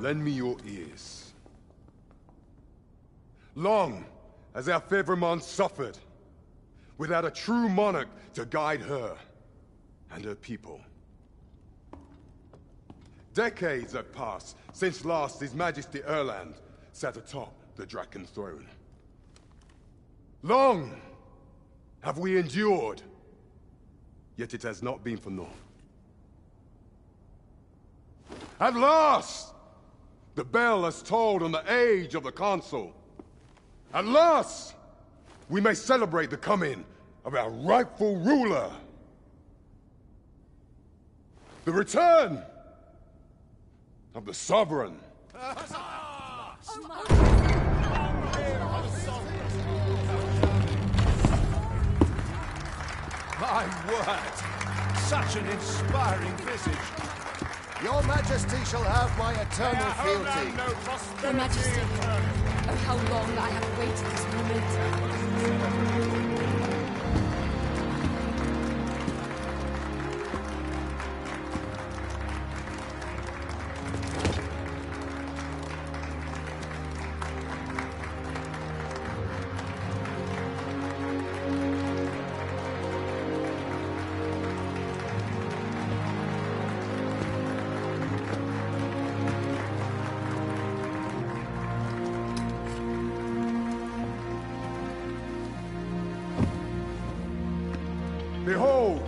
lend me your ears. Long has our Fevrimon suffered, without a true monarch to guide her and her people. Decades have passed since last His Majesty Erland sat atop the Draken throne. Long have we endured, yet it has not been for naught. At last, the bell has tolled on the age of the Council. At last, we may celebrate the coming of our rightful ruler. The return of the Sovereign. My word! Such an inspiring visage. Your Majesty shall have my eternal fealty. Your Majesty, oh how long I have waited this moment. Behold,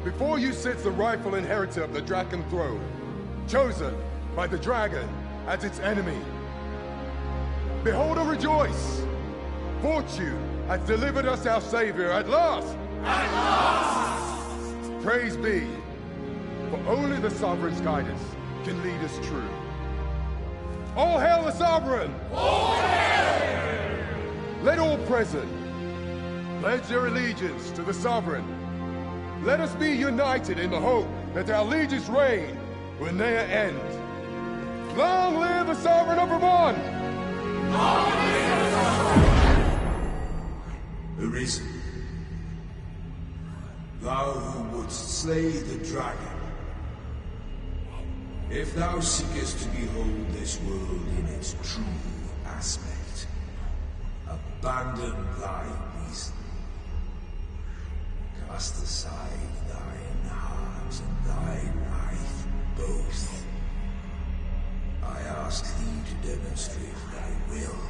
before you sits the rightful inheritor of the Draken throne, chosen by the dragon as its enemy. Behold and rejoice! Fortune has delivered us our savior at last! At last! Praise be, for only the Sovereign's guidance can lead us true. All hail the Sovereign! All hail! Let all present pledge their allegiance to the Sovereign. Let us be united in the hope that our liege's reign will ne'er end. Long live the Sovereign of Vermont! Long live the Sovereign! Arisen, thou who wouldst slay the dragon, if thou seekest to behold this world in its true aspect, abandon thy reason. Cast aside thine heart and thy life both. I ask thee to demonstrate thy will,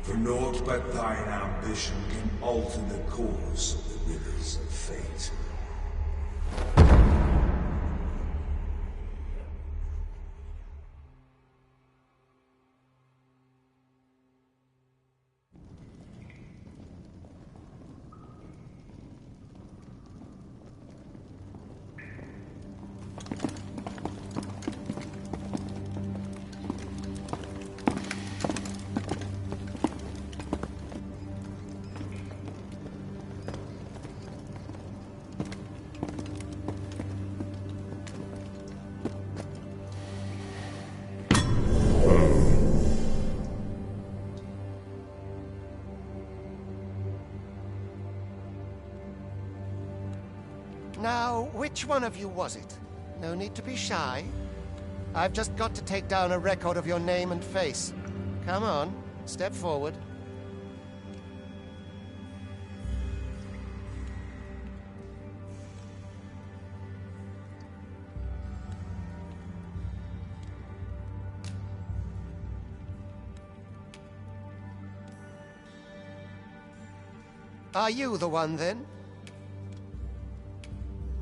for naught but thine ambition can alter the course of the rivers of fate. Now, which one of you was it? No need to be shy. I've just got to take down a record of your name and face. Come on, step forward. Are you the one, then?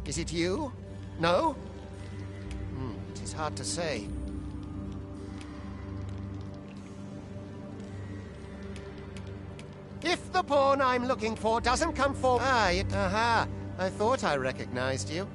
Is it you? No? It is hard to say. If the pawn I'm looking for doesn't come forward... aha! I thought I recognized you.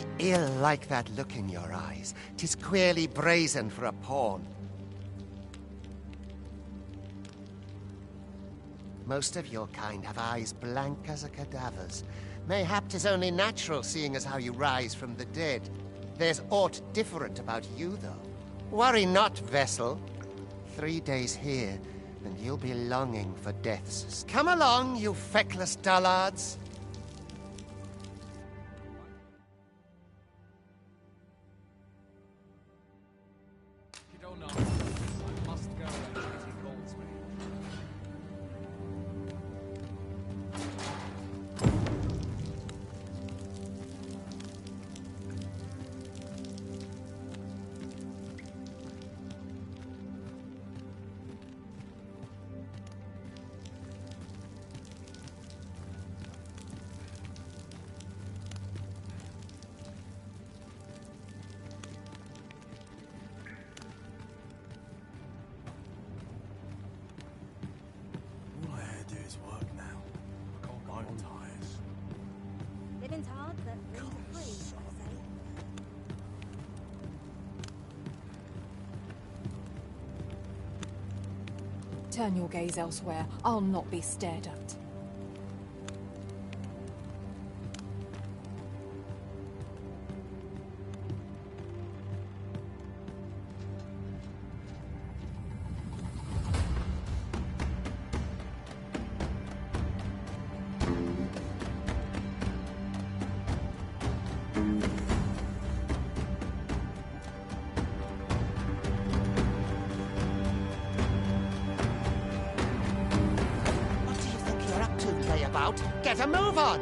I ill like that look in your eyes. 'Tis queerly brazen for a pawn. Most of your kind have eyes blank as a cadaver's. Mayhap 'tis only natural, seeing as how you rise from the dead. There's aught different about you, though. Worry not, vessel. 3 days here, and you'll be longing for death's. Come along, you feckless dullards. You don't know. I must go where duty calls me. All I had to do is work now. I can't go on tires. Living's hard, but dreams are free, I say. Turn your gaze elsewhere. I'll not be stared at. What do you think you're up to, layabout? Get a move on!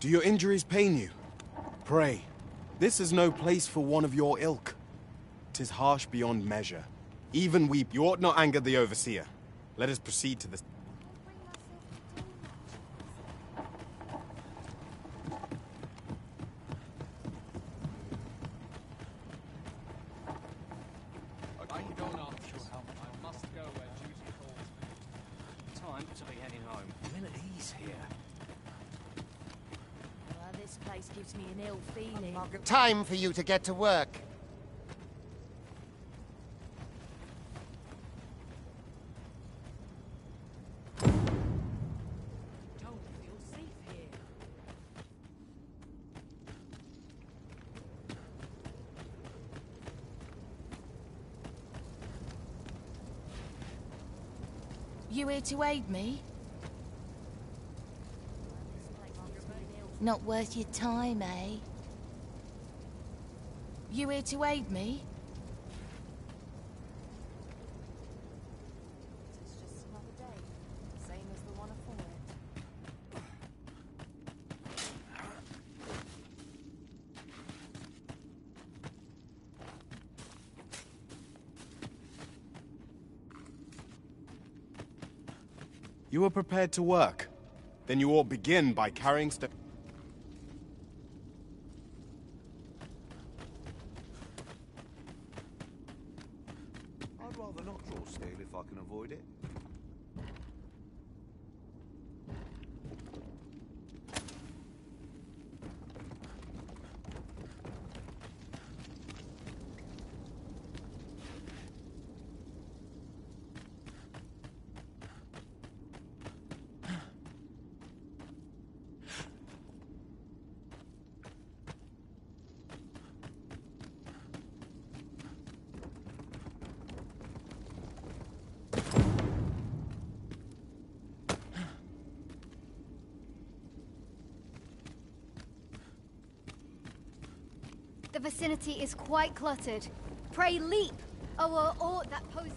Do your injuries pain you? Pray. This is no place for one of your ilk. 'Tis harsh beyond measure. Even we... You ought not anger the overseer. Let us proceed to the... I don't ask your help. I must go where duty calls me. Time to be heading home. The minute he's here. Well, this place gives me an ill feeling. Time for you to get to work. Don't feel safe here. You here to aid me? Not worth your time, eh? You here to aid me? It's just another day, same as the one before it. You are prepared to work. Then you ought begin by carrying stuff. I'd rather not draw steel if I can avoid it. The vicinity is quite cluttered. Pray leap, or that pose.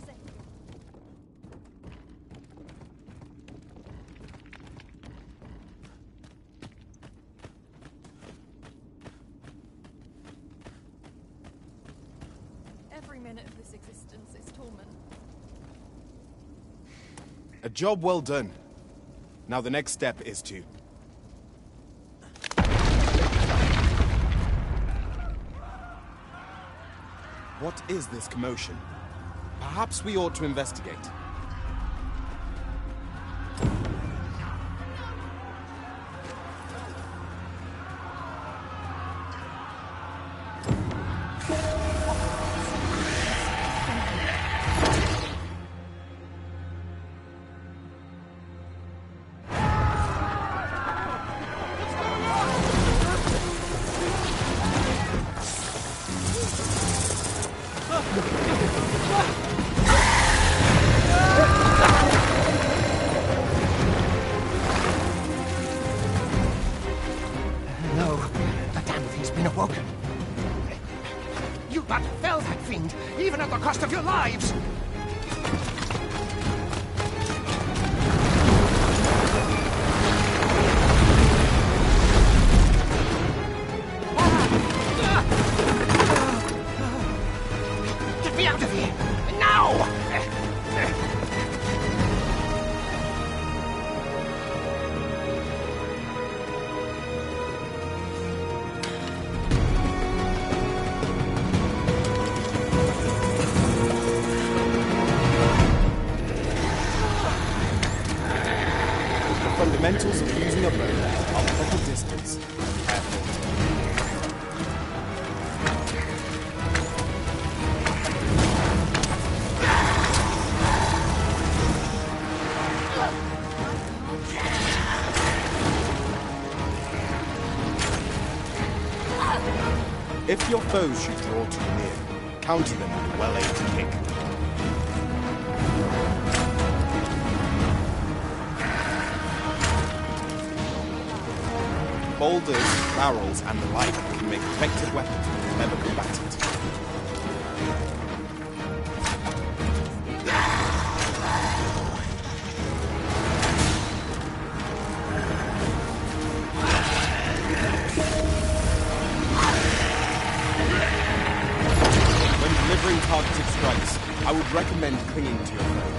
Every minute of this existence is torment. A job well done. Now the next step is to... What is this commotion? Perhaps we ought to investigate. No, the damn thing's been awoken. You but fell that fiend, even at the cost of your lives! Get me out of here! Now! Fundamentals of using a bow are proper distance. Careful. If your foes should draw too near, counter them with a well-aimed kick. Boulders, barrels, and the like can make effective weapons for a clever combatant. When delivering targeted strikes, I would recommend clinging to your foe.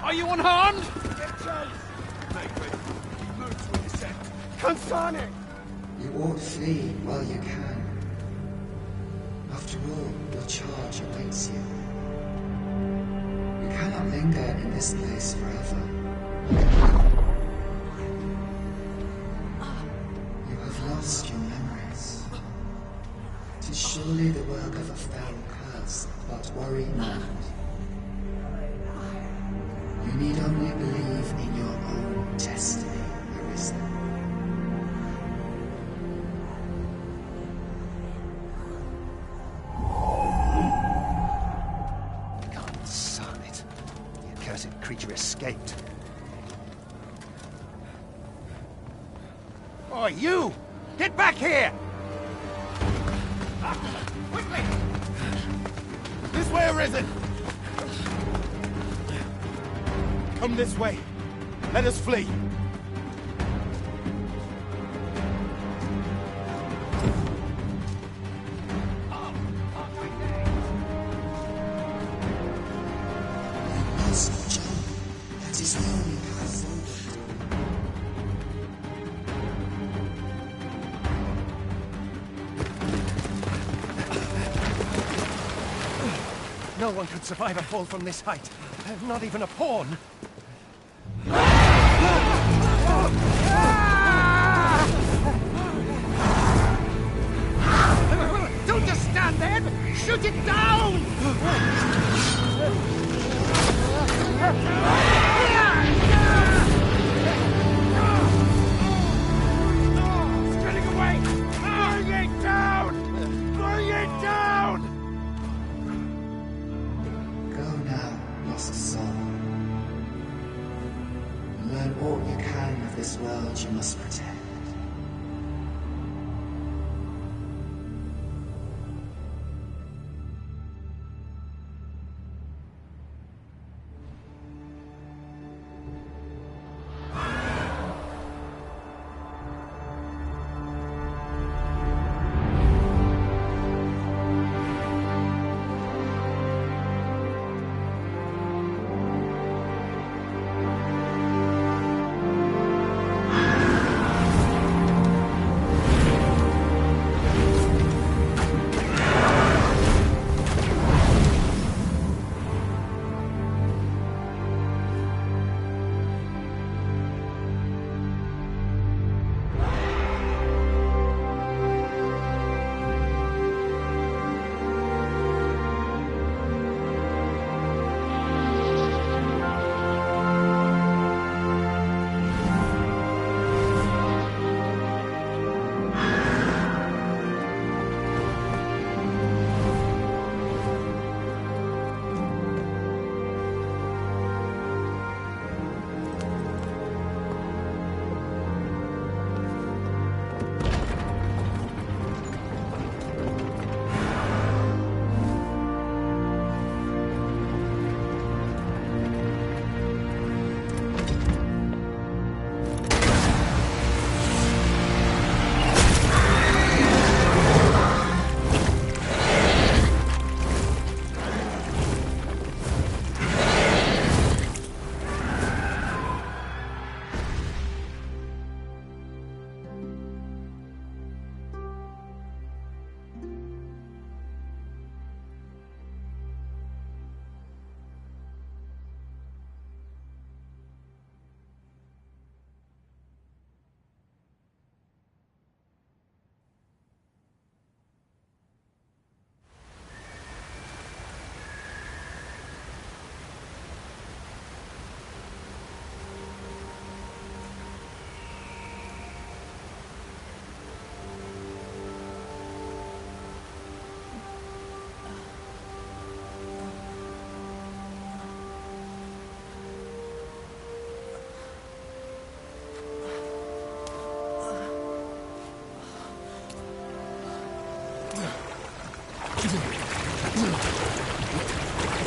Are you unharmed? Concerning! You ought flee while you can. After all, your charge awaits you. You cannot linger in this place forever. You have lost your memories. 'Tis surely the work of a fell curse, but worry not. You need only believe in your own destiny, Arista. Son it. The accursed creature escaped. Oh, you! Get back here! Quickly! This way, Arisen! Come this way. Let us flee. You must jump. That is the only path forward. No one could survive a fall from this height. Not even a pawn. Don't just stand there! Shoot it down! It's getting away! Bring it down! of this world you must protect.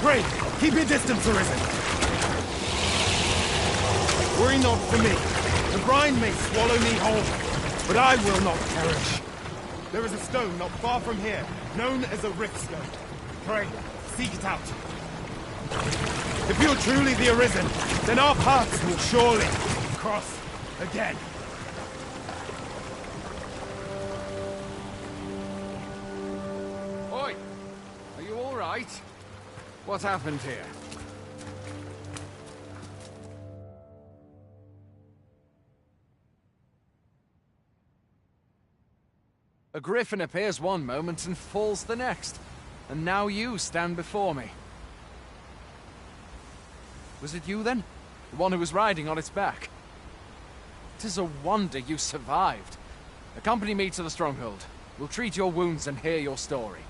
Pray, keep your distance, Arisen. Worry not for me. The brine may swallow me whole, but I will not perish. There is a stone not far from here, known as a Rift Stone. Pray, seek it out. If you're truly the Arisen, then our paths will surely cross again. Oi! Are you all right? What happened here? A griffin appears one moment and falls the next. And now you stand before me. Was it you then? The one who was riding on its back? It is a wonder you survived. Accompany me to the stronghold. We'll treat your wounds and hear your story.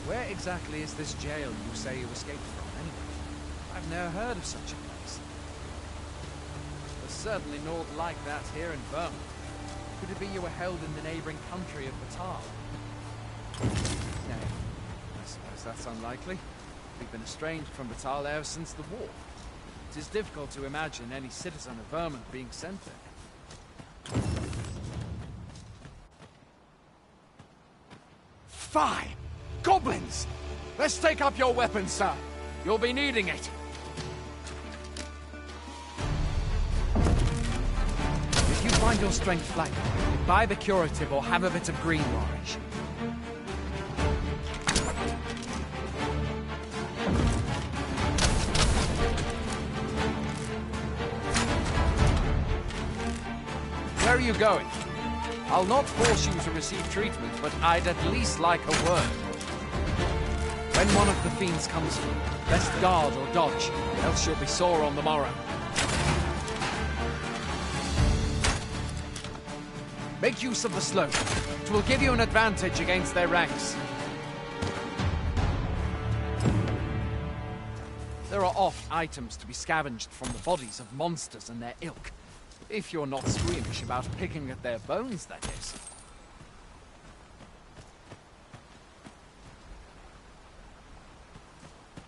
Where exactly is this jail you say you escaped from, anyway? I've never heard of such a place. There's certainly naught like that here in Vermont. Could it be you were held in the neighboring country of Batal? Nay, I suppose that's unlikely. We've been estranged from Batal ever since the war. It is difficult to imagine any citizen of Vermont being sent there. Fie! Goblins! Let's take up your weapons, sir. You'll be needing it. If you find your strength flagging, buy the curative or have a bit of green orange. Where are you going? I'll not force you to receive treatment, but I'd at least like a word. When one of the fiends comes for you, best guard or dodge, else you'll be sore on the morrow. Make use of the slope. It will give you an advantage against their ranks. There are oft items to be scavenged from the bodies of monsters and their ilk. If you're not squeamish about picking at their bones, that is.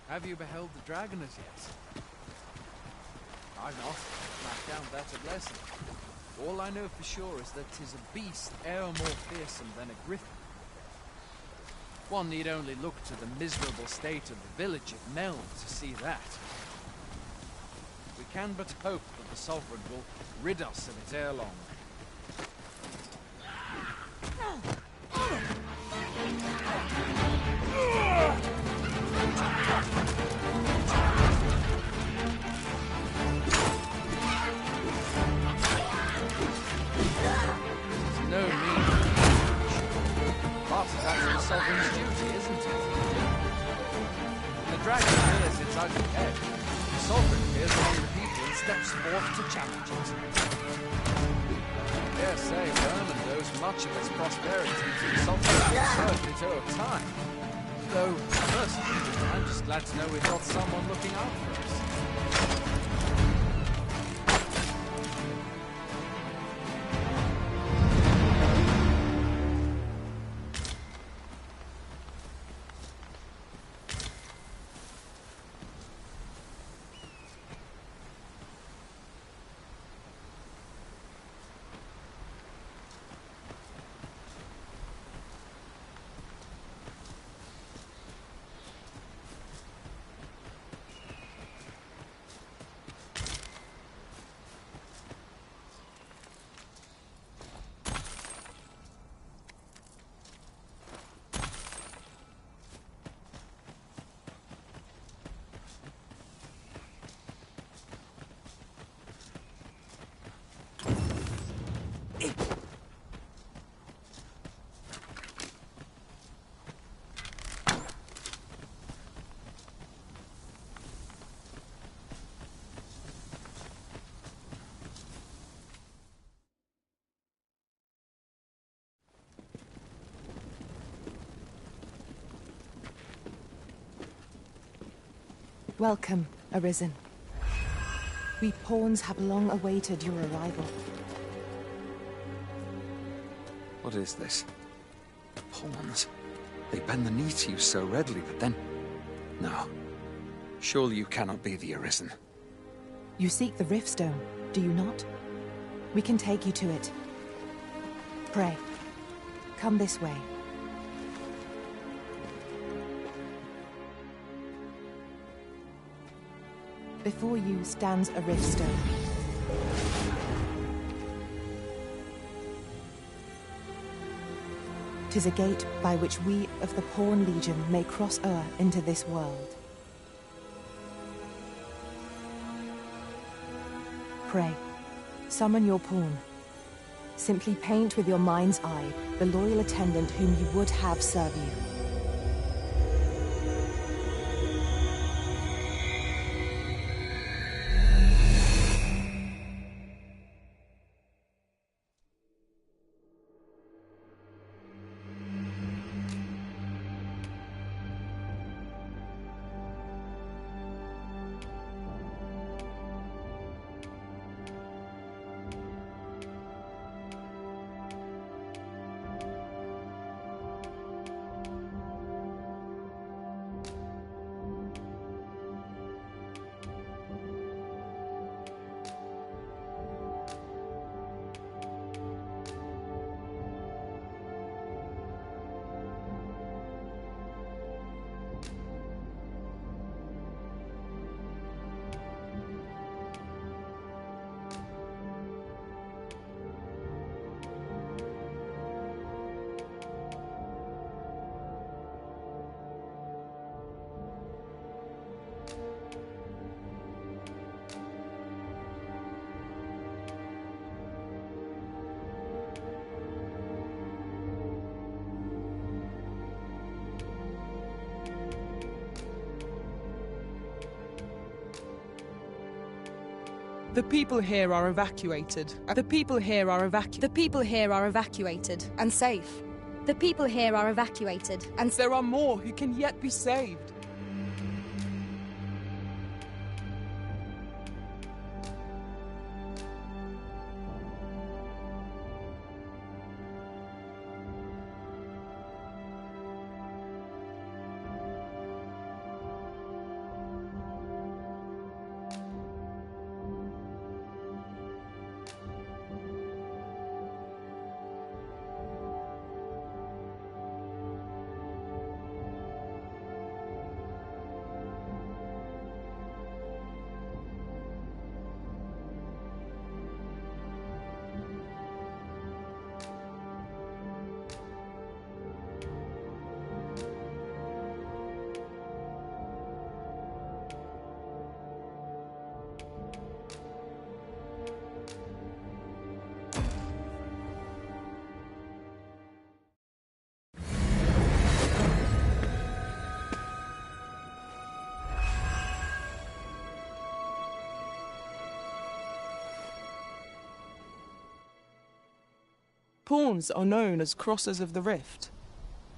Have you beheld the dragon as yet? I've not. I count that a blessing. All I know for sure is that 'tis a beast e'er more fearsome than a griffin. One need only look to the miserable state of the village of Meln to see that. We can but hope that the Sovereign will rid us of it ere long. No mean but that's the Sovereign's duty, isn't it? When the dragon rears its ugly head, the Sovereign appears among the people and steps forth to challenge it. I dare say Vernon owes much of its prosperity to the Sovereign's certainly to time. Though, personally, I'm just glad to know we've got someone looking out for us. Welcome, Arisen. We pawns have long awaited your arrival. What is this? Pawns? They bend the knee to you so readily, but then... No. Surely you cannot be the Arisen. You seek the Riftstone, do you not? We can take you to it. Pray, come this way. Before you stands a Riftstone. "'Tis a gate by which we of the Pawn Legion may cross o'er into this world. Pray, summon your pawn. Simply paint with your mind's eye the loyal attendant whom you would have serve you. The people here are evacuated. The people here are evacuated and safe. The people here are evacuated, And there are more who can yet be saved. Pawns are known as crossers of the rift,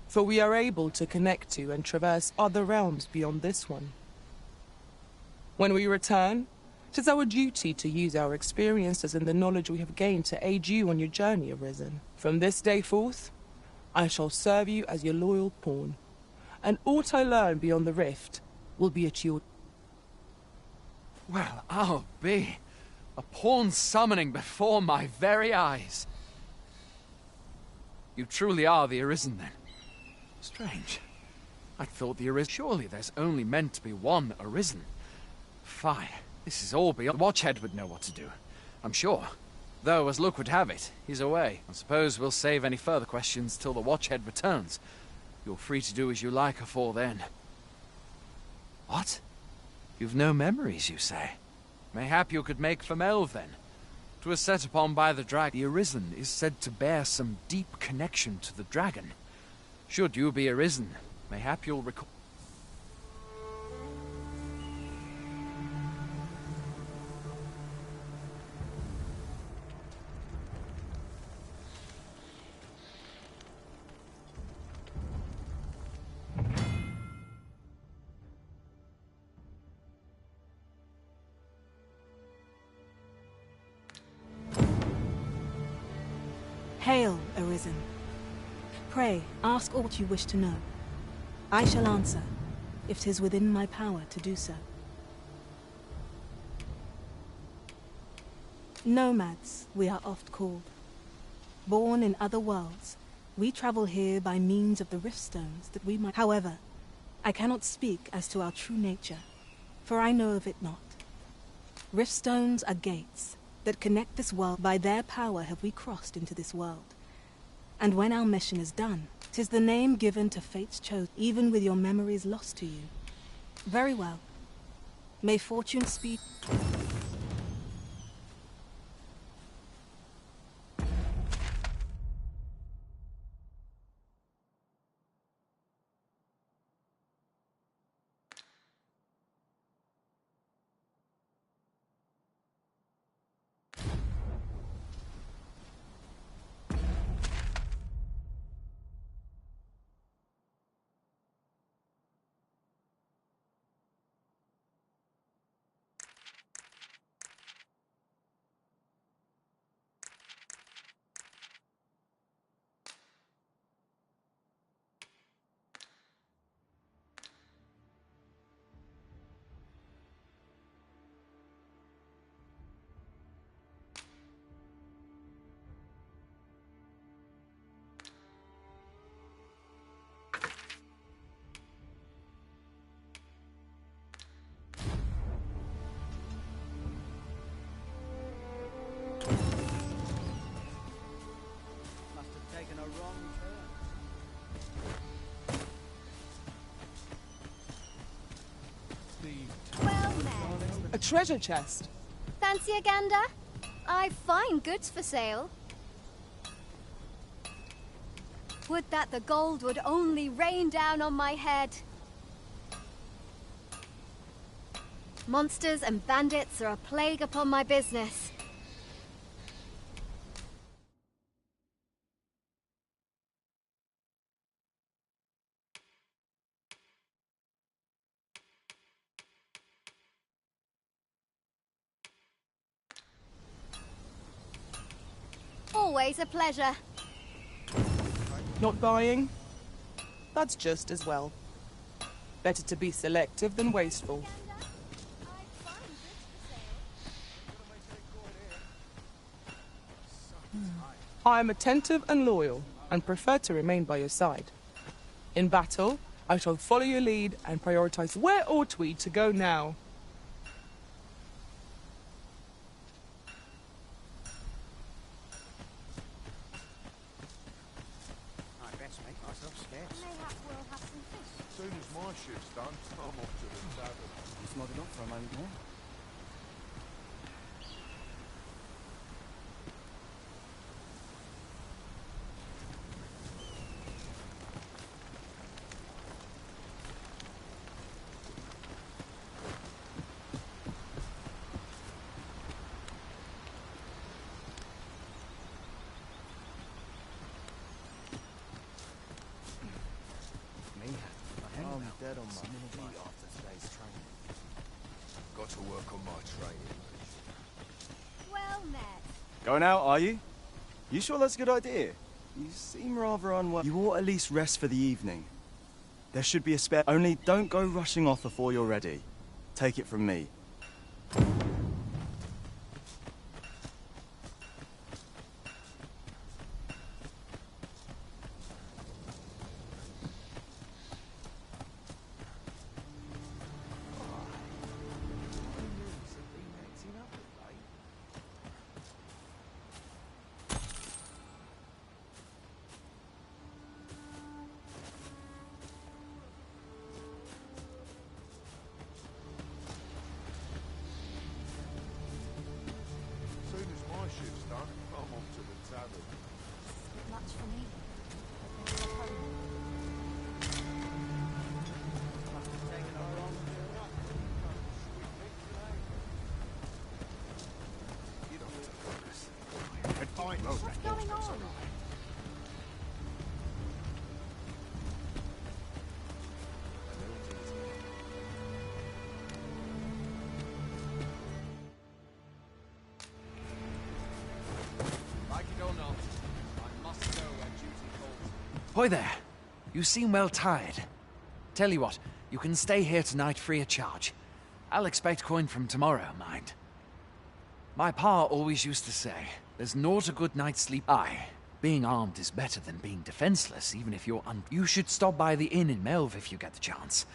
for we are able to connect to and traverse other realms beyond this one. When we return, it is our duty to use our experiences and the knowledge we have gained to aid you on your journey, Arisen. From this day forth, I shall serve you as your loyal pawn, and aught I learn beyond the rift will be at your... Well, I'll be. A pawn summoning before my very eyes. You truly are the Arisen, then? Strange. I thought the Arisen... Surely there's only meant to be one Arisen. Fine. This is all beyond... The Watchhead would know what to do, I'm sure. Though, as luck would have it, he's away. I suppose we'll save any further questions till the Watchhead returns. You're free to do as you like afore then. What? You've no memories, you say? Mayhap you could make for Melve, then. 'Twas set upon by the dragon. The Arisen is said to bear some deep connection to the dragon. Should you be Arisen, mayhap you'll recall... Hail, Arisen. Pray, ask aught you wish to know. I shall answer, if 'tis within my power to do so. Nomads, we are oft called. Born in other worlds, we travel here by means of the rift stones that we might... However, I cannot speak as to our true nature, for I know of it not. Rift stones are gates that connect this world. By their power have we crossed into this world. And when our mission is done, 'tis the name given to fate's chosen, even with your memories lost to you. Very well. May fortune speed... A treasure chest. Fancy a gander? I've fine goods for sale. Would that the gold would only rain down on my head. Monsters and bandits are a plague upon my business. Always a pleasure. Not buying? That's just as well. Better to be selective than wasteful. I am attentive and loyal, and prefer to remain by your side. In battle, I shall follow your lead and prioritize where ought we to go now. I best make myself scarce. Mayhap we'll have some fish. As soon as my shift's done, I'm off to the tavern. It's not enough for a moment more. I'm dead on my feet after today's training. Got to work on my training. Well met. Going out, are you? You sure that's a good idea? You seem rather unwell. You ought at least rest for the evening. There should be a spare. Only don't go rushing off before you're ready. Take it from me. As soon as my shift's done, I'm off to the tavern. Bit much for me. What's going on? Like it or not, I must go where duty calls. Hoy there. You seem well tired. Tell you what, you can stay here tonight free of charge. I'll expect coin from tomorrow, mind. My pa always used to say, there's naught a good night's sleep. Aye, being armed is better than being defenseless, even if you're You should stop by the inn in Melve if you get the chance.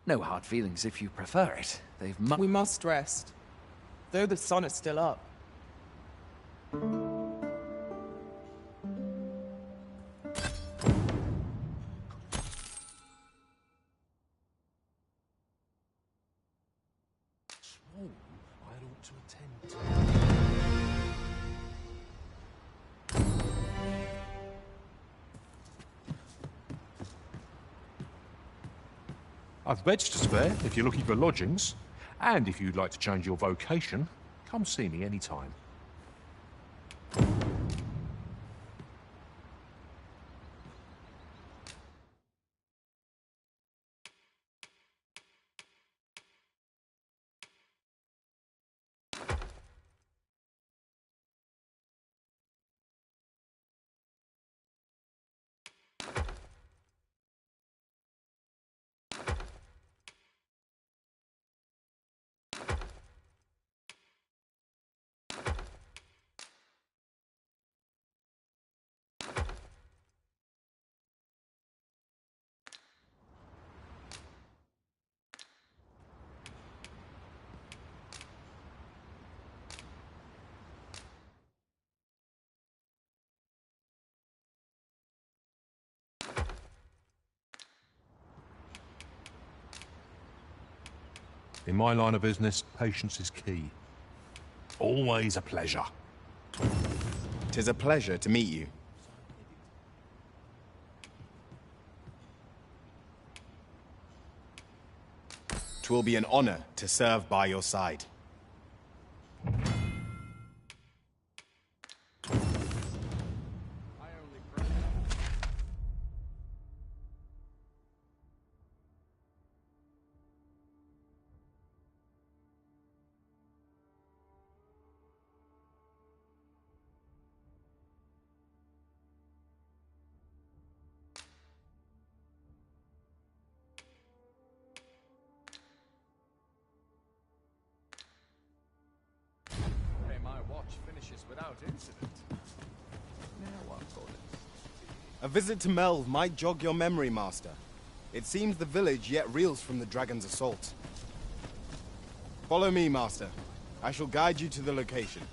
No hard feelings if you prefer it. We must rest, though the sun is still up. I ought to attend to. I've beds to spare if you're looking for lodgings. And if you'd like to change your vocation, come see me anytime. In my line of business, patience is key. Always a pleasure. 'Tis a pleasure to meet you. 'Twill be an honor to serve by your side. Without incident. Now what for this? A visit to Melve might jog your memory, Master. It seems the village yet reels from the dragon's assault. Follow me, Master. I shall guide you to the location.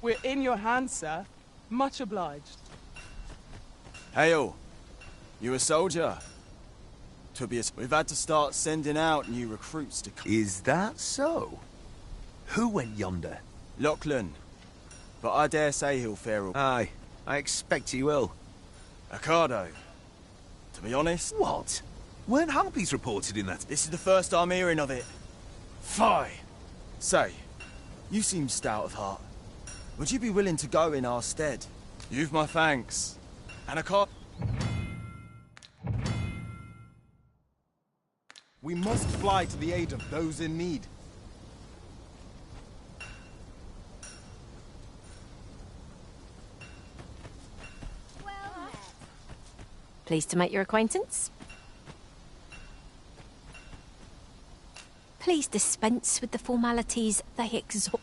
We're in your hands, sir. Much obliged. Hail! You a soldier? We've had to start sending out new recruits to... Is that so? Who went yonder? Lachlan. But I dare say he'll fare all... Aye, I expect he will. Ocado. To be honest... What? Weren't harpies reported in that? This is the first I'm hearing of it. Fie! Say, you seem stout of heart. Would you be willing to go in our stead? You've my thanks. And I can't... We must fly to the aid of those in need. Pleased to make your acquaintance. Please dispense with the formalities they exhort.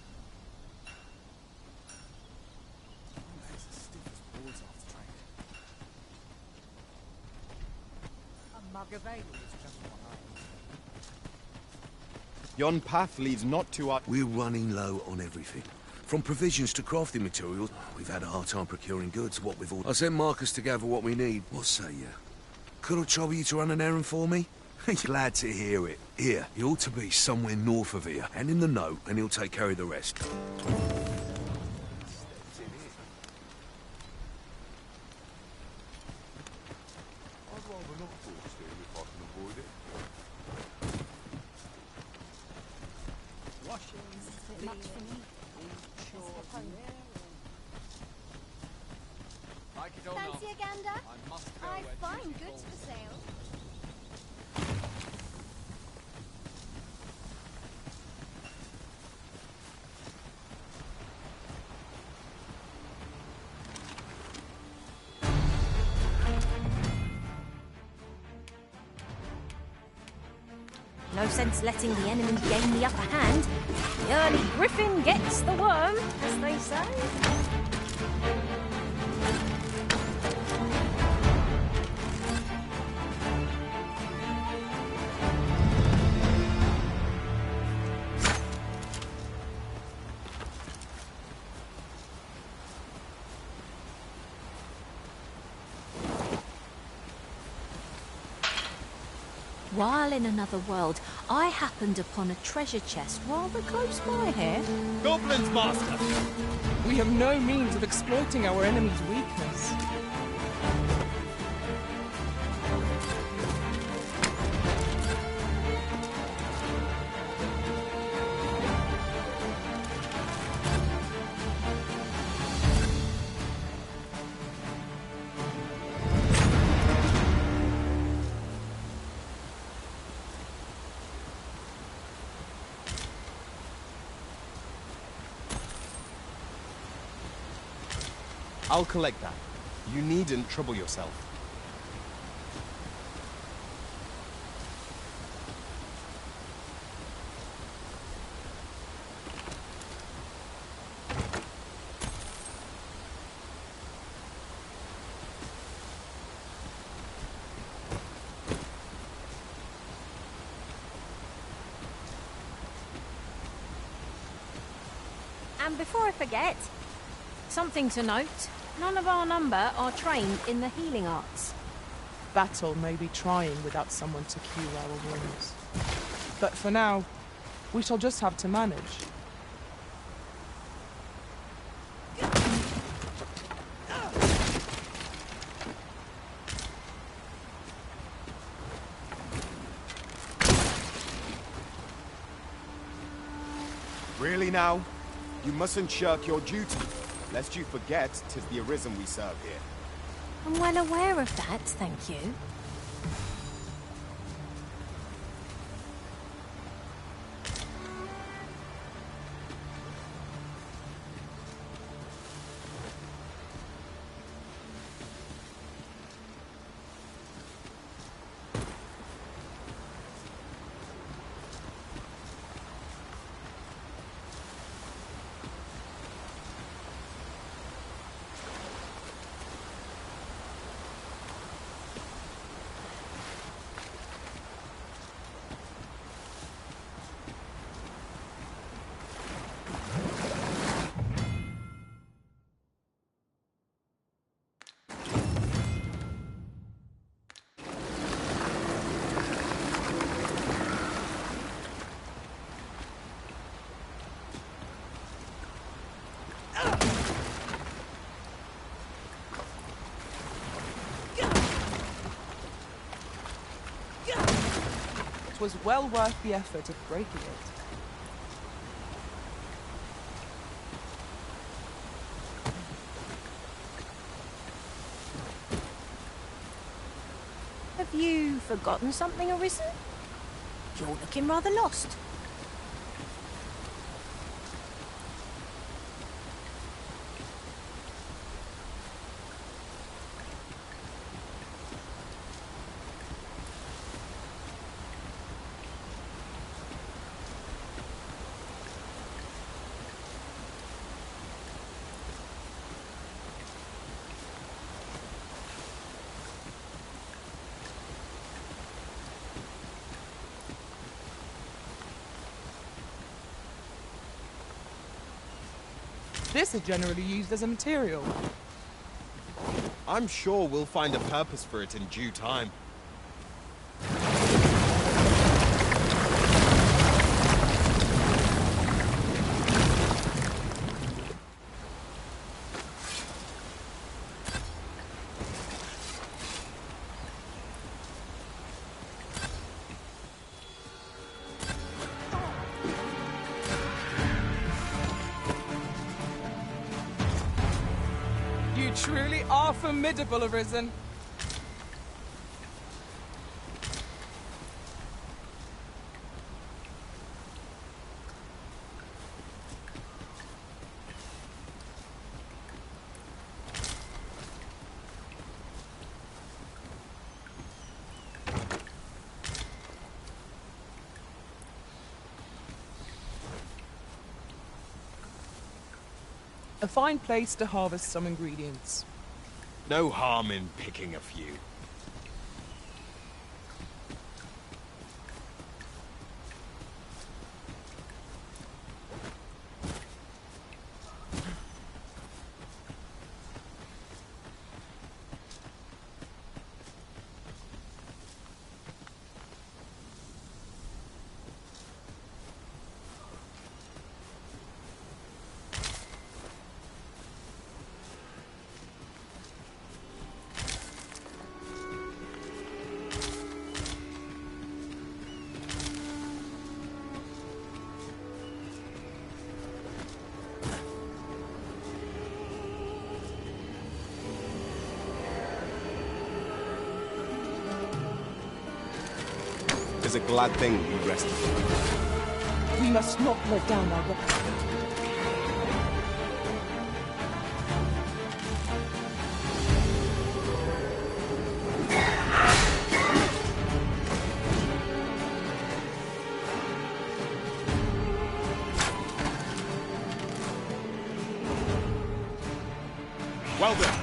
Yon path leads not to our... We're running low on everything. From provisions to crafting materials, we've had a hard time procuring goods. What we've all... I sent Marcus to gather what we need. What say you? Could I trouble you to run an errand for me? Glad to hear it. Here, he ought to be somewhere north of here. And in the note, and he'll take care of the rest. Fancy a gander? I find goods for sale. No sense letting the enemy gain the upper hand. The early griffin gets the worm, as they say. While in another world, I happened upon a treasure chest rather close by here. Goblins, Master! We have no means of exploiting our enemy's weakness. I'll collect that. You needn't trouble yourself. And before I forget, something to note. None of our number are trained in the healing arts. Battle may be trying without someone to cure our wounds. But for now, we shall just have to manage. Really now? You mustn't shirk your duty, lest you forget 'tis the Arisen we serve here. I'm well aware of that, thank you. It was well worth the effort of breaking it. Have you forgotten something, Arisen? You're looking rather lost. This is generally used as a material. I'm sure we'll find a purpose for it in due time. You truly are formidable, Arisen. A fine place to harvest some ingredients. No harm in picking a few. It's a glad thing we rested. We must not let down our weapons. Well done.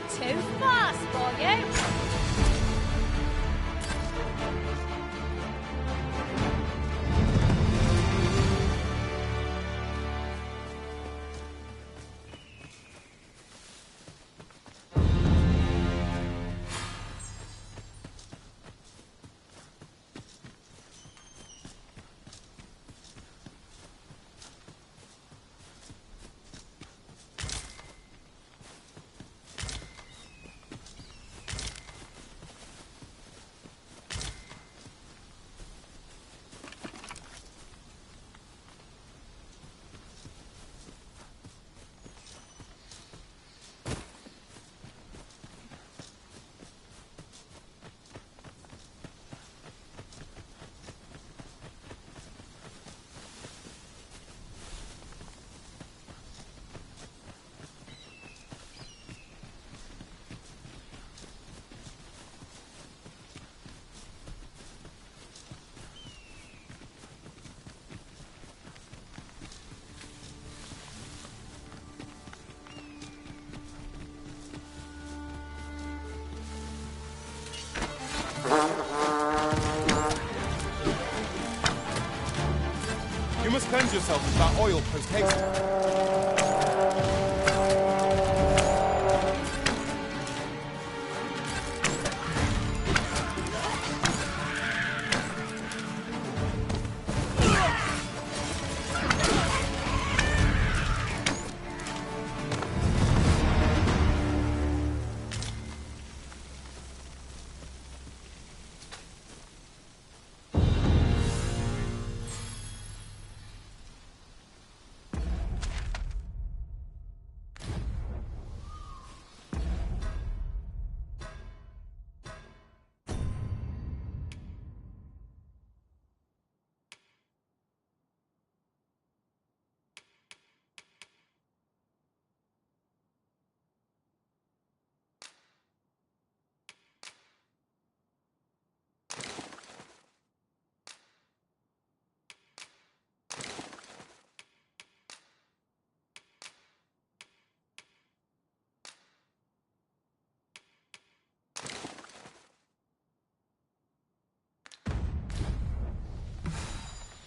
Too fast for you. yourself with that oil post haste.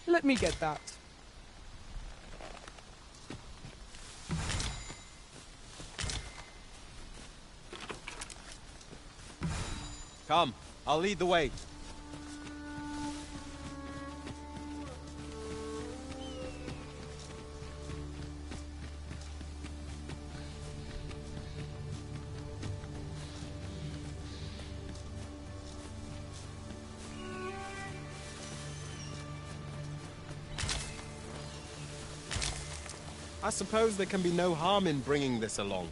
Let me get that. Come, I'll lead the way. I suppose there can be no harm in bringing this along.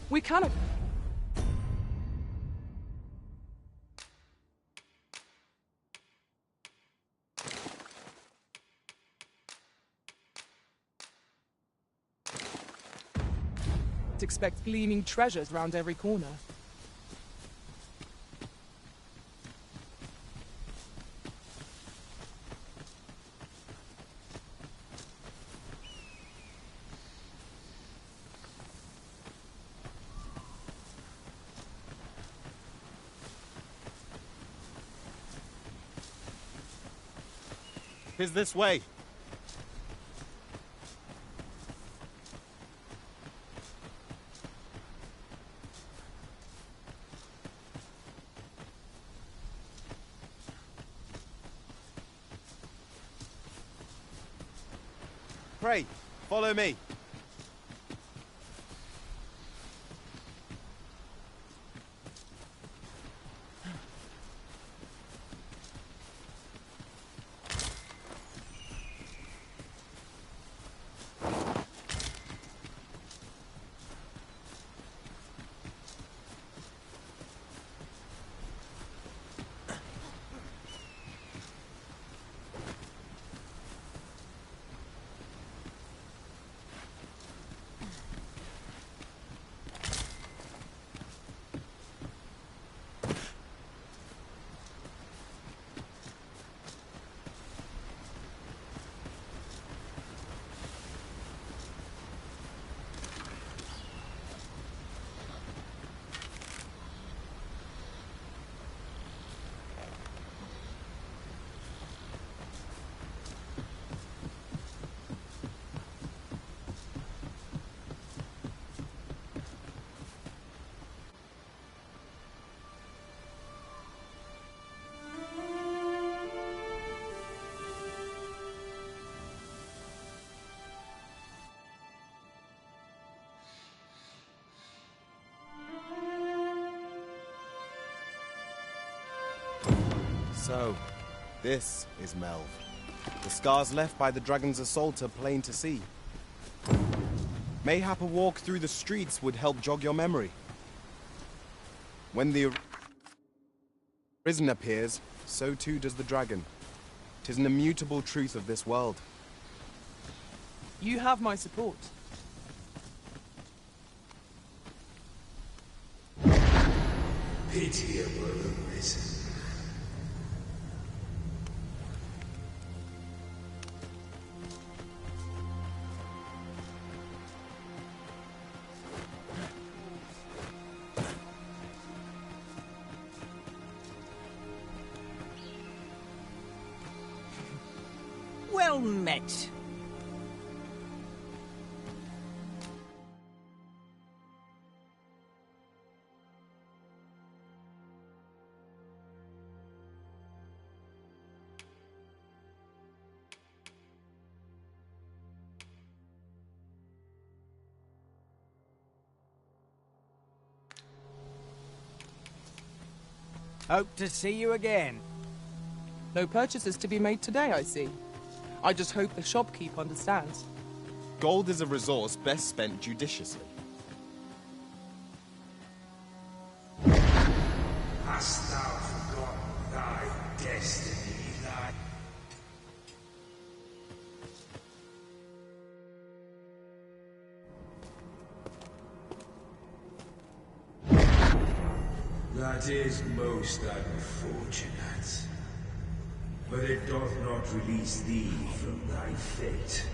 We cannot. Expect gleaming treasures round every corner. Tis this way. Pray, follow me. So, this is Melv. The scars left by the dragon's assault are plain to see. Mayhap a walk through the streets would help jog your memory. When the arisen appears, so too does the dragon. 'Tis an immutable truth of this world. You have my support. Pitiable arisen. met. Hope to see you again. No purchases to be made today, I see. I just hope the shopkeep understands. Gold is a resource best spent judiciously. Hast thou forgotten thy destiny, thy... That is most unfortunate. But it doth not release thee from thy fate.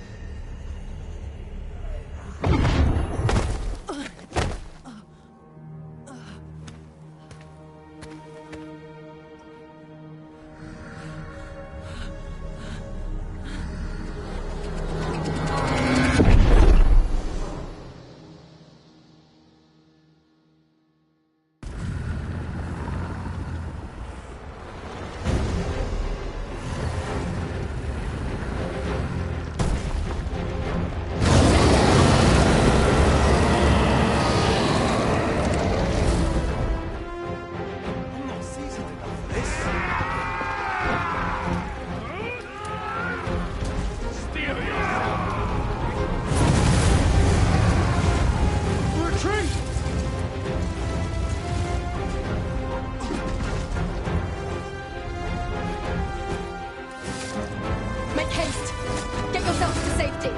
Make haste! Get yourselves to safety!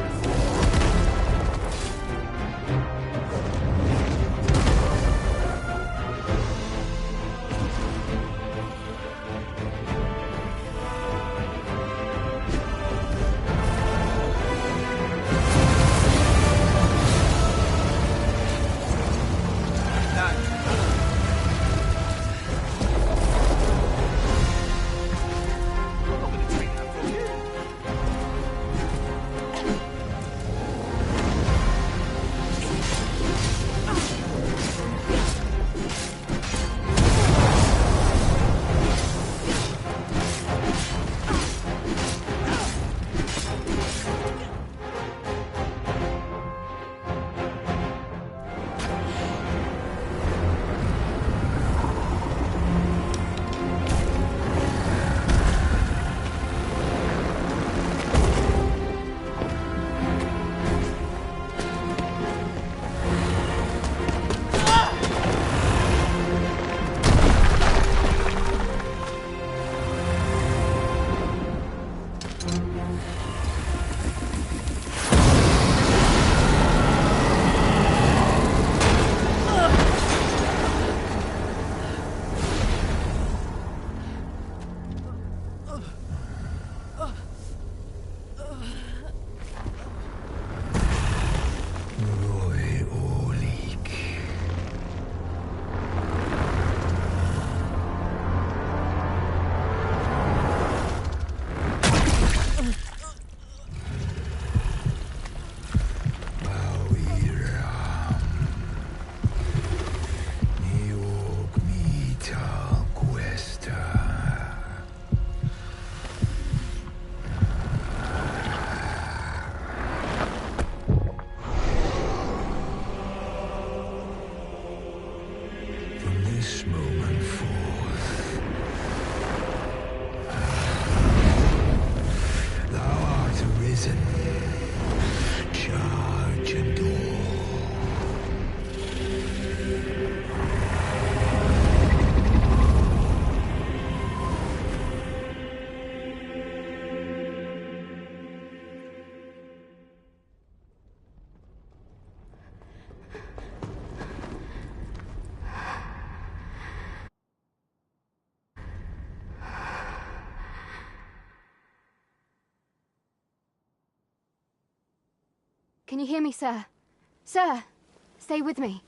This moment forth, thou art arisen. Charge and all. Can you hear me, sir? Sir, stay with me.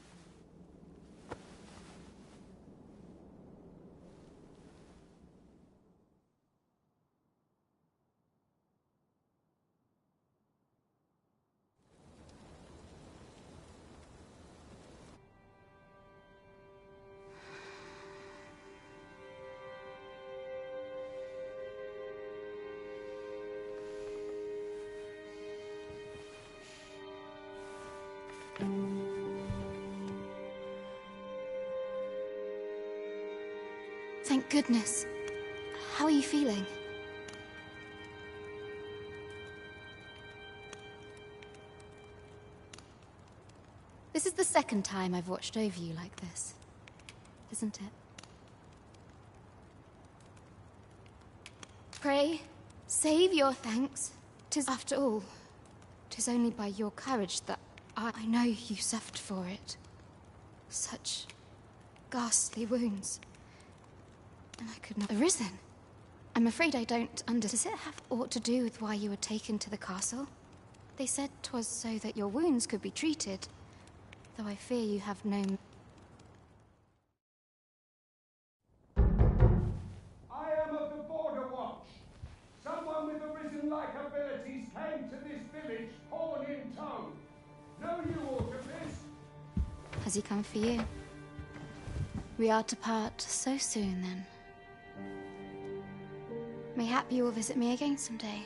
Thank goodness. How are you feeling? This is the second time I've watched over you like this, isn't it? Pray, save your thanks. 'Tis after all, 'tis only by your courage that I know you suffered for it. Such ghastly wounds. And I could not have arisen. I'm afraid I don't Does it have aught to do with why you were taken to the castle? They said 'twas so that your wounds could be treated, though I fear you have no... I am of the Border Watch. Someone with arisen-like abilities came to this village, horn in tow. Know you aught of this? Has he come for you? We are to part so soon, then. Mayhap you will visit me again someday.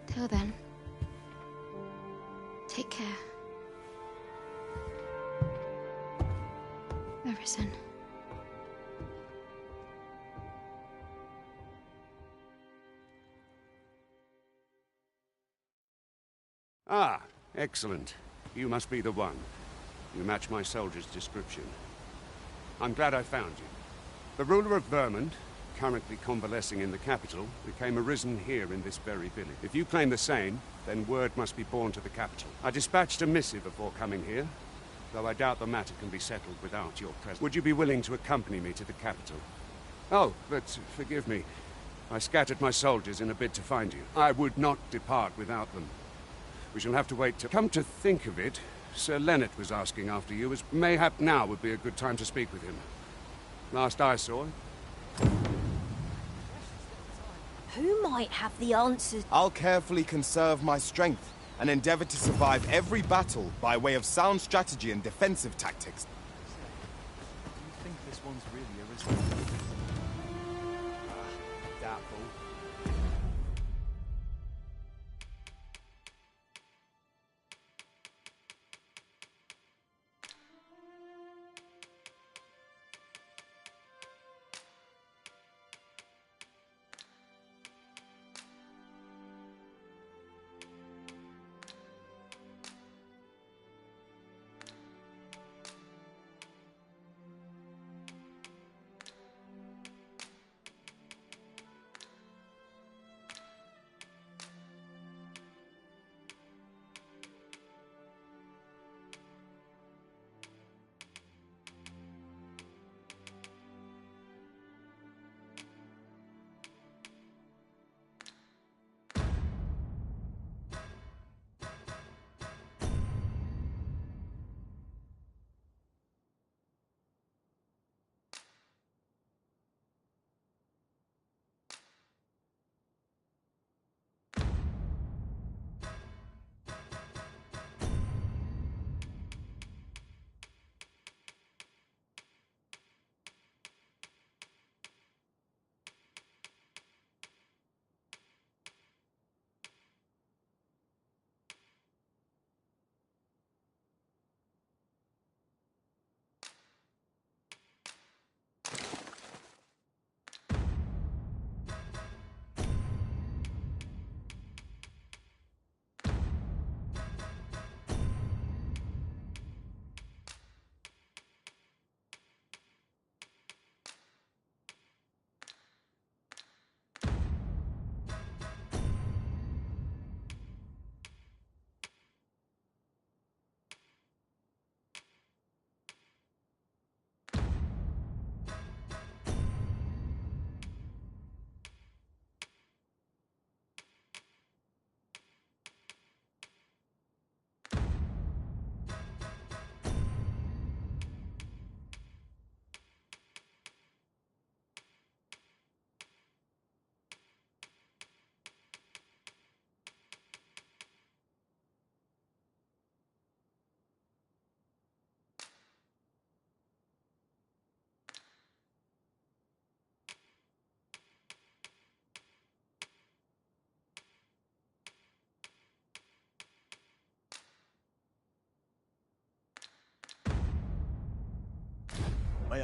Till then, take care. Arisen. Ah, excellent. You must be the one. You match my soldier's description. I'm glad I found you. The ruler of Vermont, currently convalescing in the capital, became arisen here in this very village. If you claim the same, then word must be borne to the capital. I dispatched a missive before coming here, though I doubt the matter can be settled without your presence. Would you be willing to accompany me to the capital? Oh, but forgive me. I scattered my soldiers in a bid to find you. I would not depart without them. We shall have to wait to... Come to think of it, Sir Leonard was asking after you, as mayhap now would be a good time to speak with him. Last I saw him. Who might have the answers? I'll carefully conserve my strength and endeavor to survive every battle by way of sound strategy and defensive tactics. Do you think this one's really arisen? Doubtful.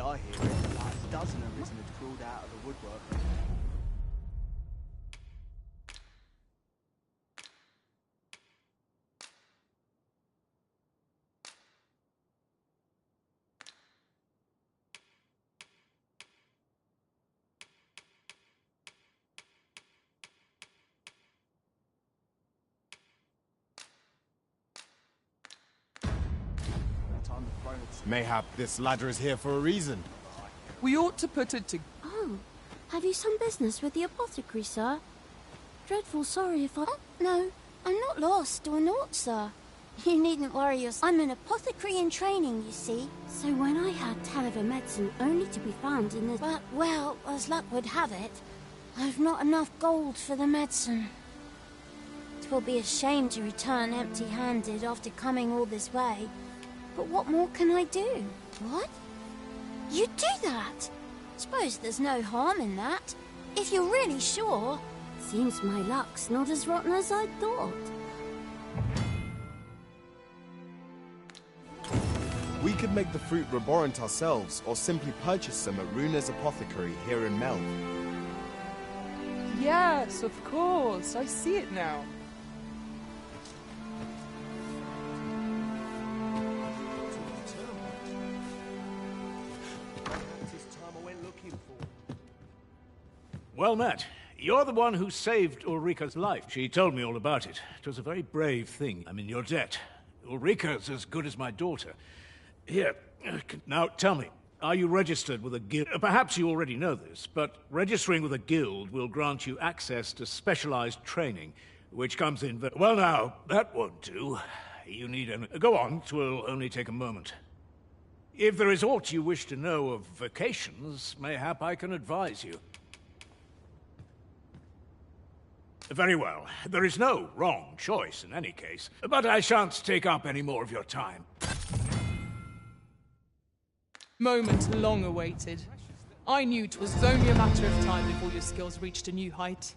I hear it, about a dozen of risen had crawled out of the woodwork. Mayhap this ladder is here for a reason. We ought to put it to... Oh, have you some business with the apothecary, sir? Dreadful sorry if I... Oh, no, I'm not lost or naught, sir. You needn't worry yourself. I'm an apothecary in training, you see. So when I had tell of a medicine only to be found in the... But, well, as luck would have it, I've not enough gold for the medicine. 'Twill be a shame to return empty-handed after coming all this way. But what more can I do? What? You'd do that? Suppose there's no harm in that. If you're really sure. Seems my luck's not as rotten as I thought. We could make the fruit reborant ourselves, or simply purchase them at Runa's apothecary here in Melv. Yes, of course. I see it now. Well met. You're the one who saved Ulrika's life. She told me all about it. It was a very brave thing. I'm in your debt. Ulrika's as good as my daughter. Here, now tell me, are you registered with a guild? Perhaps you already know this, but registering with a guild will grant you access to specialized training, which comes in... Well now, that won't do. You need an... Go on, 'twill only take a moment. If there is aught you wish to know of vocations, mayhap I can advise you. Very well. There is no wrong choice in any case, but I shan't take up any more of your time. Moment long awaited. I knew 'twas only a matter of time before your skills reached a new height.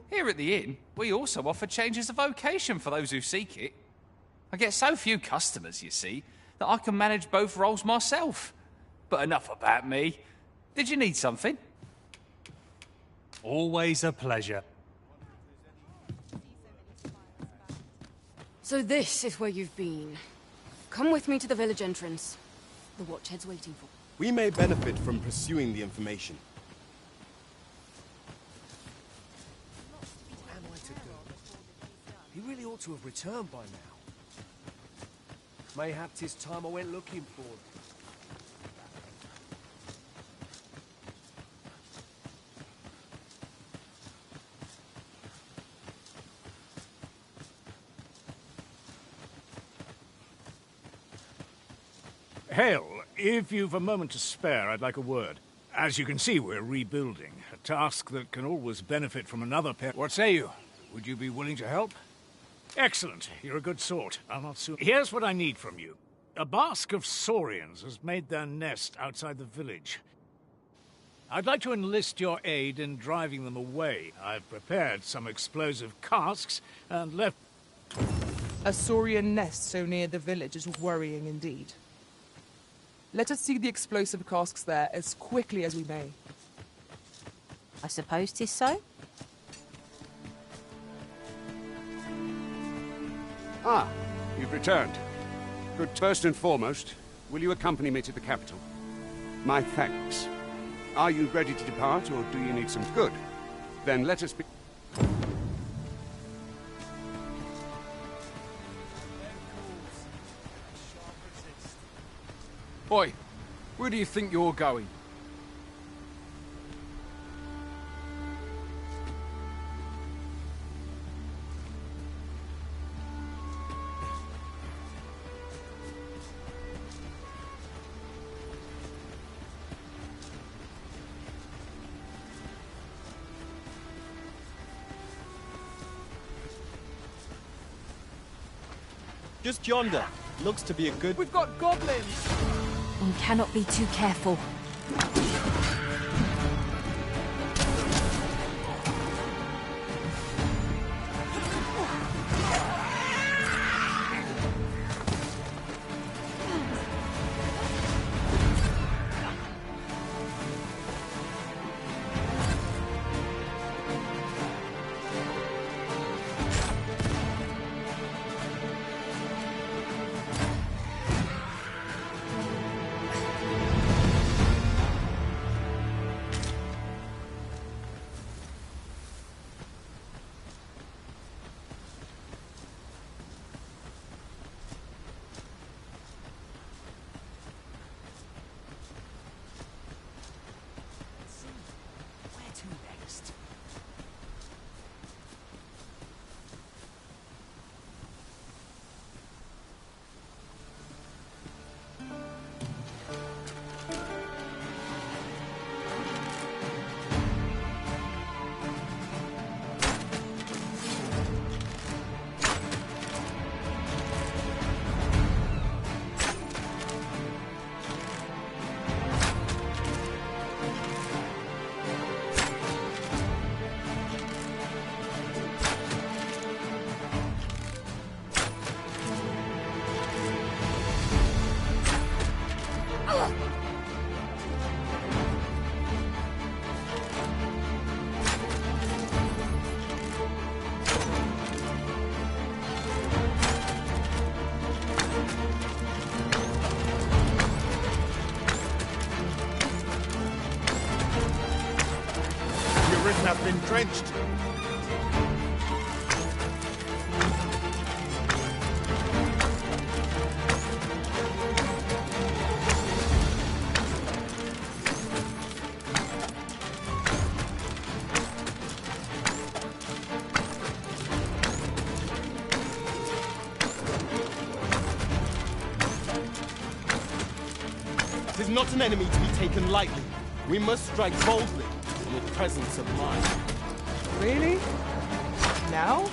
Here at the inn, we also offer changes of vocation for those who seek it. I get so few customers, you see, that I can manage both roles myself. But enough about me. Did you need something? Always a pleasure. So this is where you've been. Come with me to the village entrance. The watchhead's waiting for. We may benefit from pursuing the information. What am I to do? He really ought to have returned by now. Mayhap 'tis time I went looking for him. Hale, if you've a moment to spare, I'd like a word. As you can see, we're rebuilding. A task that can always benefit from another pair. What say you? Would you be willing to help? Excellent. You're a good sort. I'll not soon... Here's what I need from you. A bask of saurians has made their nest outside the village. I'd like to enlist your aid in driving them away. I've prepared some explosive casks and left... A saurian nest so near the village is worrying indeed. Let us see the explosive casks there as quickly as we may. I suppose 'tis so. Ah, you've returned. Good. First and foremost, will you accompany me to the capital? My thanks. Are you ready to depart, or do you need some... Good. Then let us be... Oi, where do you think you're going? Just yonder. Looks to be a good... We've got goblins! One cannot be too careful. has been drenched. It is not an enemy to be taken lightly. We must strike boldly and with presence of mind. Really? Now?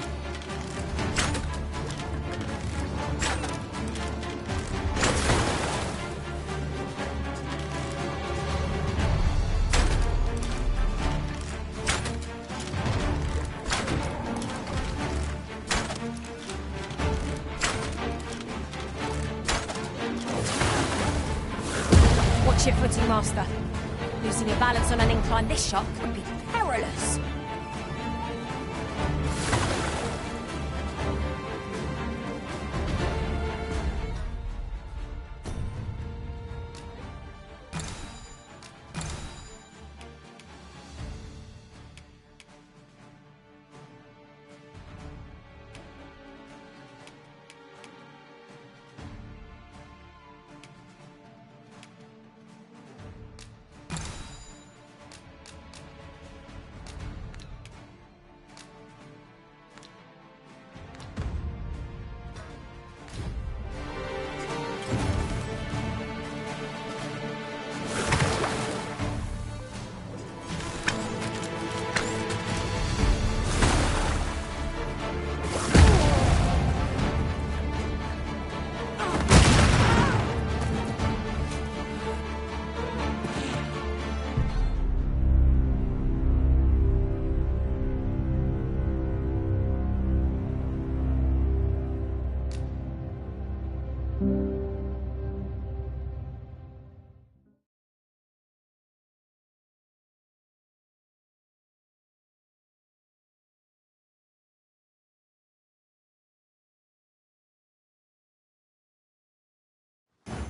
Watch your footing, Master. Losing your balance on an incline this sharp could be perilous.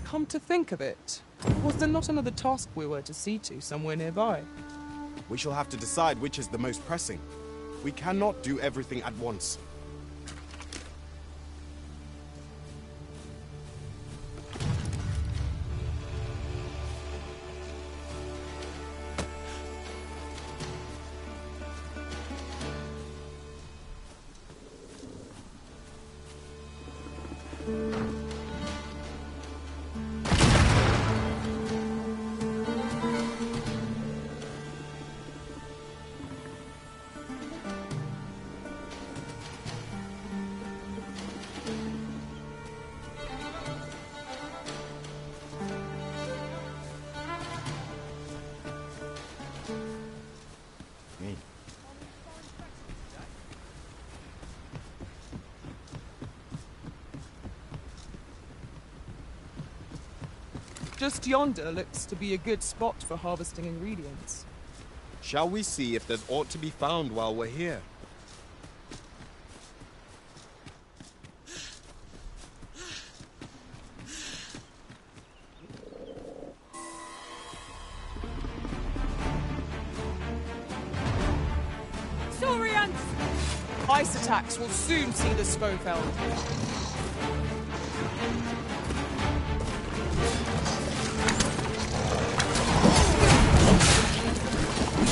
Come to think of it, was there not another task we were to see to somewhere nearby? We shall have to decide which is the most pressing. We cannot do everything at once. Just yonder looks to be a good spot for harvesting ingredients. Shall we see if there's aught to be found while we're here? Saurians! Ice attacks will soon see the Scofeld.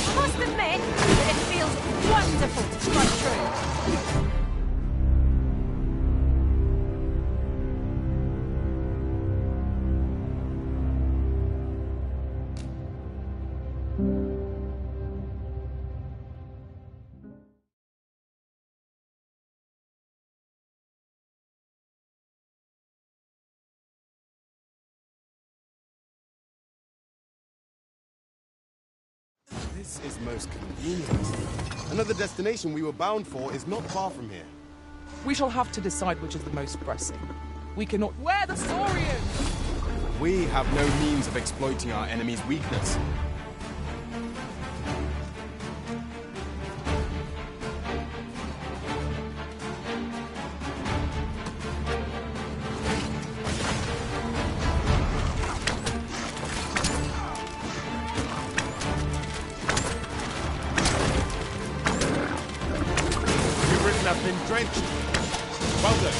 I must admit that it feels wonderful to strike true. This is most convenient. Another destination we were bound for is not far from here. We shall have to decide which is the most pressing. We cannot wear the Saurians! We have no means of exploiting our enemy's weakness. drenched. Well done.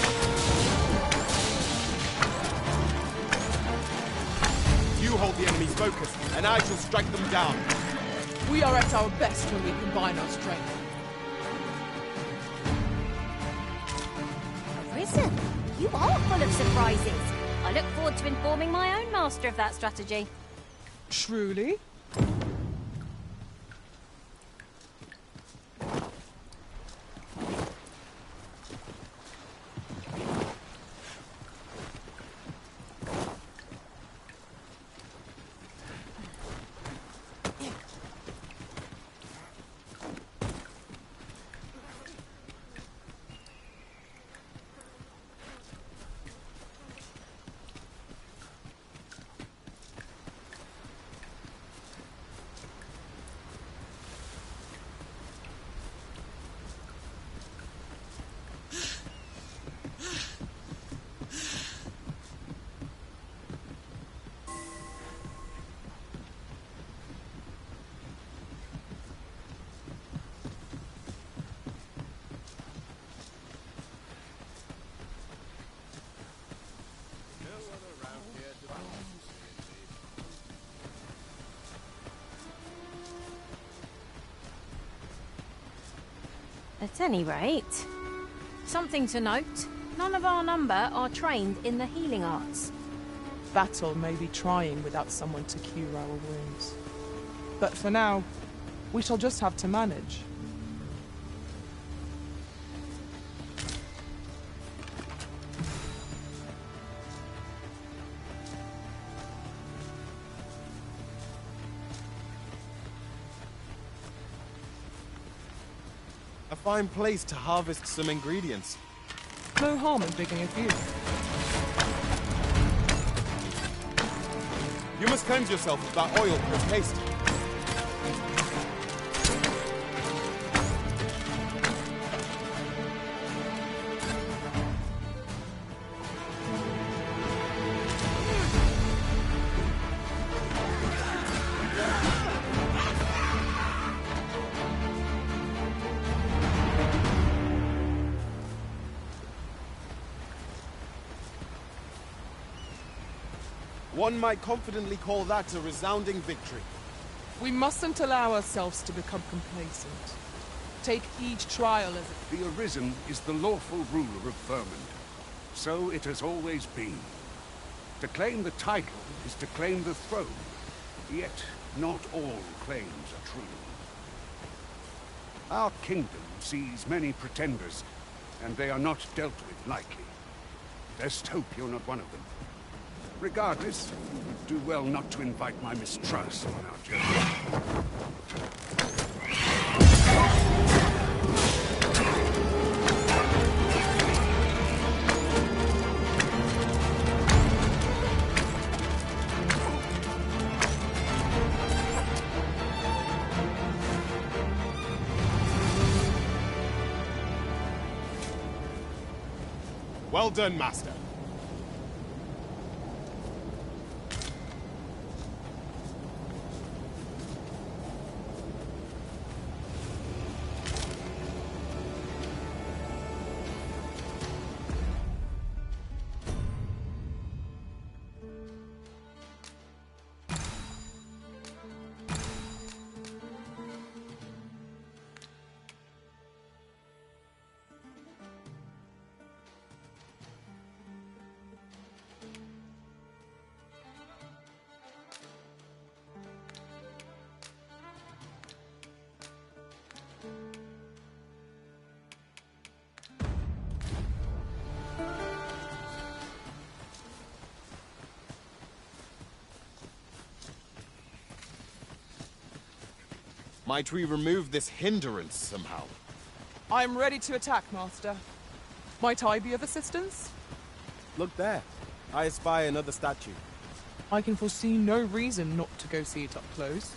You hold the enemy's focus, and I shall strike them down. We are at our best when we combine our strength. Arisen, you are full of surprises. I look forward to informing my own master of that strategy. Truly? At any rate, something to note, none of our number are trained in the healing arts. Battle may be trying without someone to cure our wounds. But for now, we shall just have to manage. A fine place to harvest some ingredients. No harm in digging a few. You must cleanse yourself of that oil for its taste. One might confidently call that a resounding victory. We mustn't allow ourselves to become complacent. Take each trial as it... The Arisen is the lawful ruler of Vermund. So it has always been. To claim the title is to claim the throne. Yet, not all claims are true. Our kingdom sees many pretenders, and they are not dealt with lightly. Best hope you're not one of them. Regardless, do well not to invite my mistrust on our journey. Well done, Master. Might we remove this hindrance somehow? I am ready to attack, Master. Might I be of assistance? Look there. I espy another statue. I can foresee no reason not to go see it up close.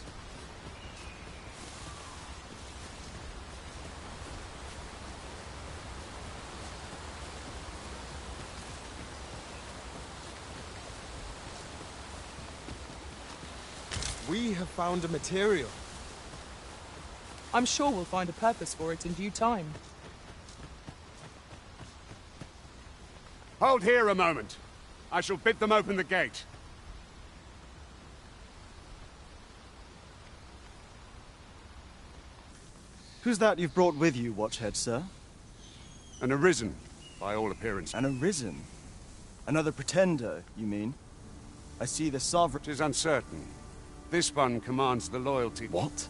We have found a material. I'm sure we'll find a purpose for it in due time. Hold here a moment. I shall bid them open the gate. Who's that you've brought with you, Watchhead, sir? An Arisen, by all appearance. An Arisen? Another pretender, you mean? I see the Sovereign... It is uncertain. This one commands the loyalty... What?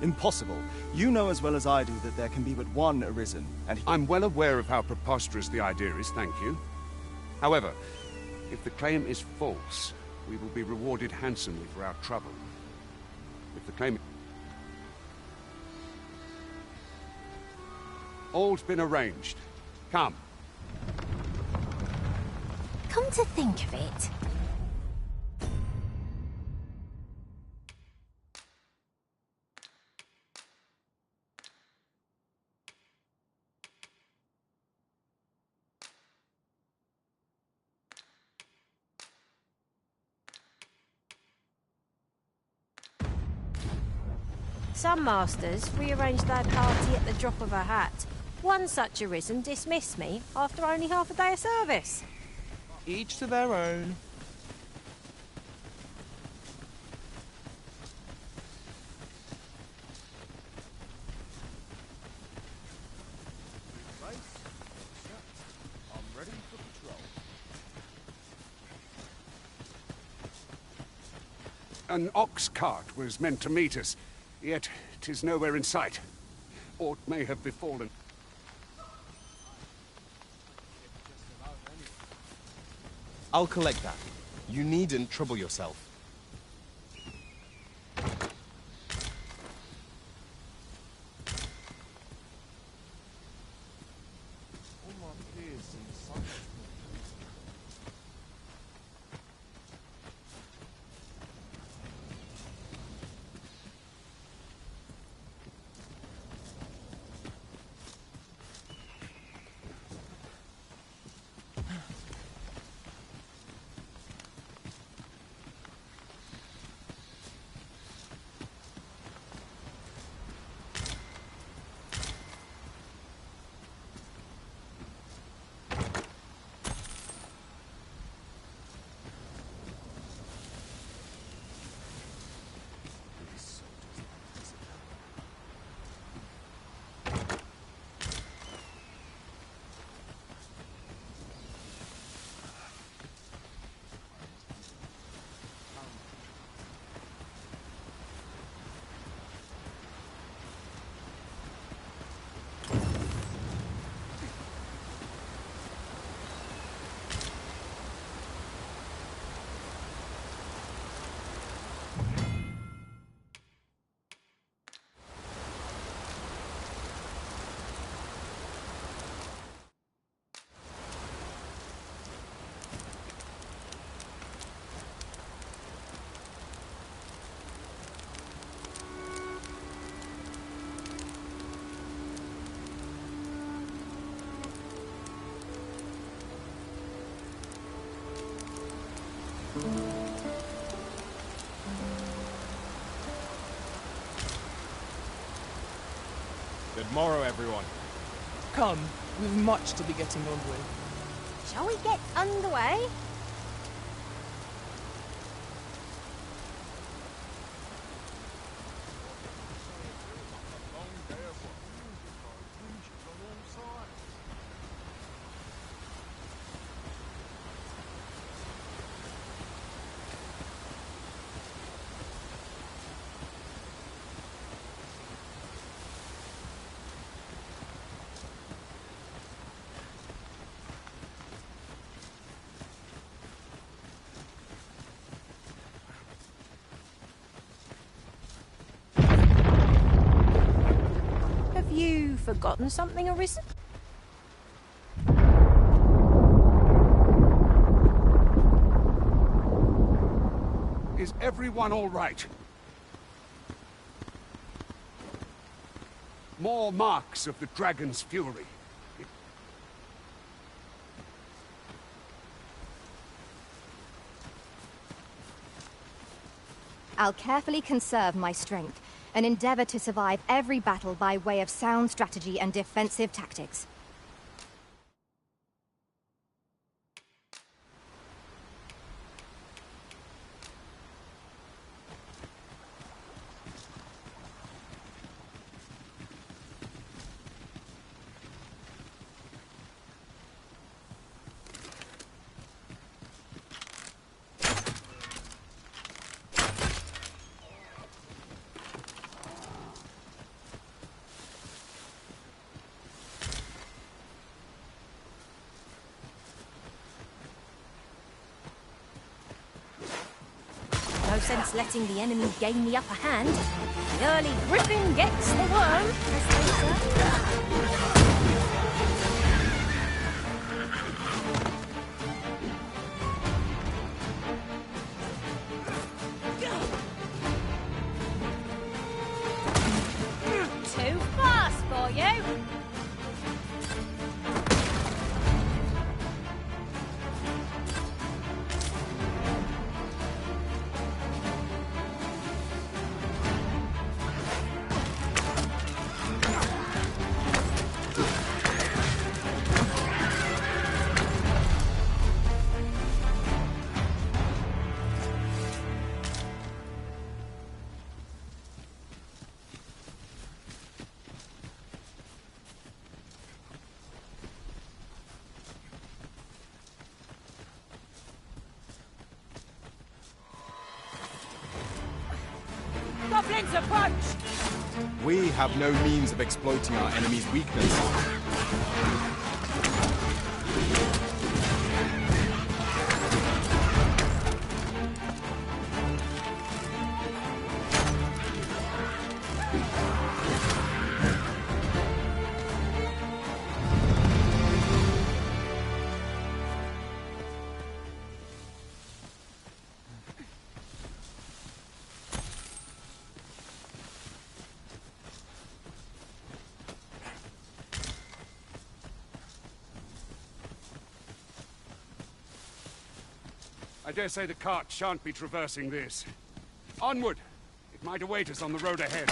Impossible. You know as well as I do that there can be but one Arisen, and I'm well aware of how preposterous the idea is, thank you. However, if the claim is false, we will be rewarded handsomely for our trouble. If the claim... All's been arranged. Come. Come to think of it, some masters rearrange their party at the drop of a hat. One such Arisen dismissed me after only half a day of service. Each to their own. I'm ready for patrol. An ox cart was meant to meet us, yet 'tis nowhere in sight. Aught may have befallen. I'll collect that. You needn't trouble yourself. Good morrow, everyone. Come, we've much to be getting on with. Shall we get underway? Have you forgotten something, Arisen? Is everyone all right? More marks of the dragon's fury. I'll carefully conserve my strength and endeavor to survive every battle by way of sound strategy and defensive tactics. sense letting the enemy gain the upper hand. The early griffin gets the worm, as they say. Too fast for you! Goblins approach! We have no means of exploiting our enemy's weakness. I dare say the cart shan't be traversing this. Onward! It might await us on the road ahead.